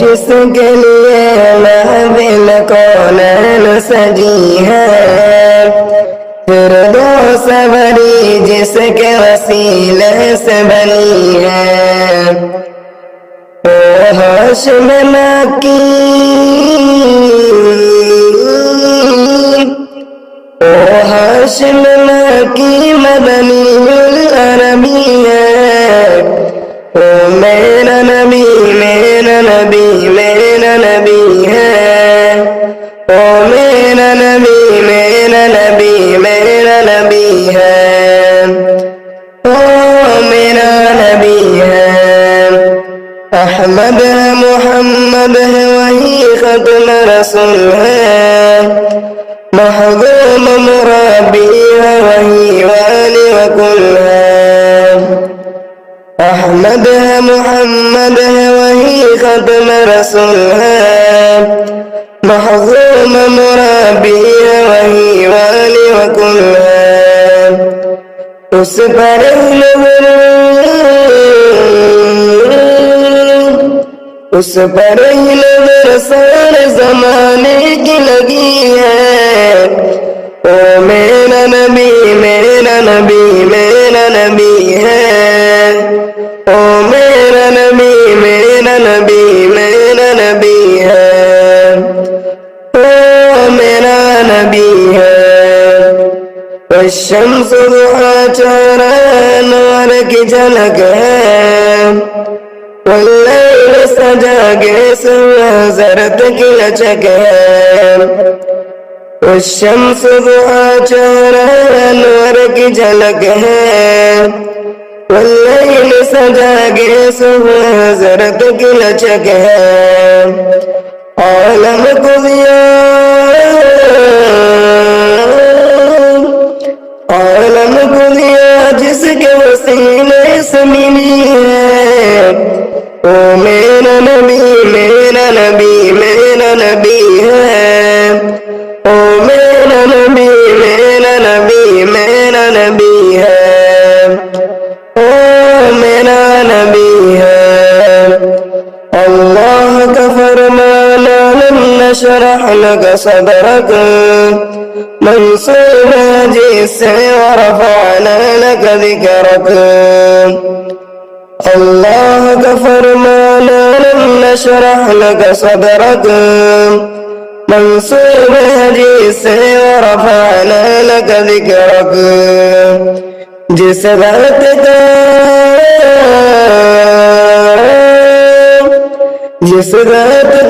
जिसके लिए महफिल कौनैन सजी है, फिरदौस भरी जिसके वसीले से बनी है। ओ हाशिम मक्की, ओ हाशिम मक्की मदनीउल अरबी है। ओ मेरा नबी मेरा नबी मेरा नबी है। ओ मेरा नबी मेरा नबी मेरा नबी है। ओ मेरा नबी है। अहमद है मोहम्मद है वही खत्म रसूल है। महबूब मुराबी है वही वाली वकुल है। अहमद है मोहम्मद है वही खत्म रसूल है। महबूब मुराबी है वही वाली वकुल है। उस पर उस पर नजर सारे जमाने की लगी है। ओ मेरा नबी मेरा नबी मेरा नबी है। ओ मेरा नबी मेरा नबी मेरा नबी है। ओ मेरा नबी है। शम्स दुहा चारा नूर की झलक है। वल्लैल सजा के सुहज़रत की लचक है। शम्स दुहा चारा नूर की झलक है। वल्लैल सजा के सुहज़रत की लचक है। आलम को दिया आलम को दिया जिसके वसीले से मिली है। ओ मेरा नबी मेरा नबी मेरा नबी है। ओ मेरा नबी मेरा नबी मेरा नबी है। ओ मेरा नबी है। अल्लाह का फरमाना लम नशरह लक सदरक मंसूब जिससे वरफ़अना लक ज़िक्रक। अल्लाह का फरमाना लम नशरह लक सदरक मंसूब जिससे वरफ़अना लक ज़िक्रक। जिस बात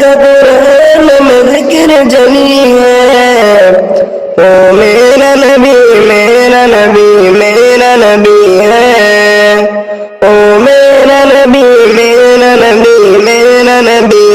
का कुरान में ज़िक्र जली है। ओ मेरा नबी मेरा नबी मेरा नबी है। ओ मेरा नबी मेरा नबी मेरा नबी